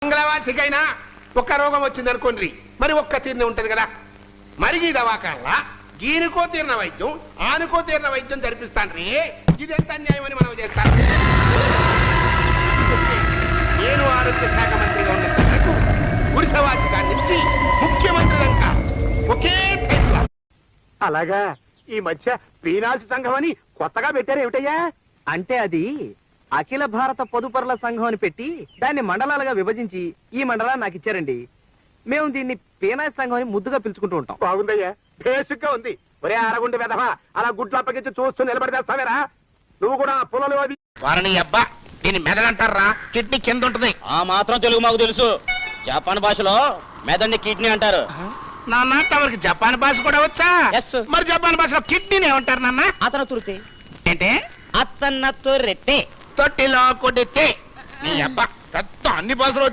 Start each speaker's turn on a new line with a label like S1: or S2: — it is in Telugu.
S1: మంగళవాసికైనా ఒక రోగం వచ్చింది అనుకోండి, మరి ఒక్క తీరునే ఉంటది కదా. మరి ఈ దవాఖానలా గీనుకో తీరిన వైద్యం, ఆనుకో తీరిన వైద్యం జరిపిస్తాను రే. ఇది ఎంత అన్యాయం అని మనం చేస్తాను. నేను ఆరోగ్య శాఖ మంత్రిగా ఉన్న తనకు గుడిసెవాసిగా నుంచి ముఖ్యమంత్రి దాకా ఒకే టైంలో.
S2: అలాగా ఈ మధ్య పీనాల్సి సంఘం అని కొత్తగా పెట్టారు ఏమిటయ్యా?
S3: అంటే అది అఖిల భారత పొదుపరుల సంఘం అని పెట్టి దాన్ని మండలాలుగా విభజించి ఈ మండలాన్ని నాకు ఇచ్చారండి. మేము దీన్ని పీనాయ్ సంఘం అని ముద్దుగా పిలుచుకుంటూ ఉంటాం.
S2: బాగుందయ్యా, బేసిక్ గా ఉంది. ఒరే అరగుండి వెధవా, అలా గుడ్లు అప్పగించి చూస్తూ నిలబడితేస్తావేరా? నువ్వు కూడా పొలాలు అది
S1: వారిని అబ్బా దీన్ని మెదడంటారా, కిడ్నీ కింద ఉంటది.
S4: ఆ మాత్రం తెలుగు మాకు తెలుసు. జపాన్ భాషలో మెదడుని కిడ్నీ అంటారు.
S1: నాన్న తమరికి జపాన్ భాష కూడా వచ్చా?
S4: Yes.
S1: మరి జపాన్ భాషలో కిడ్నీని ఏమంటారు నాన్న?
S4: అతను తురితే
S1: ఏంటే
S4: అతన్న తొర్రెట్టే.
S1: తొట్టిలో కొడితే నీ అబ్బా పెద్ద అన్ని భాషలు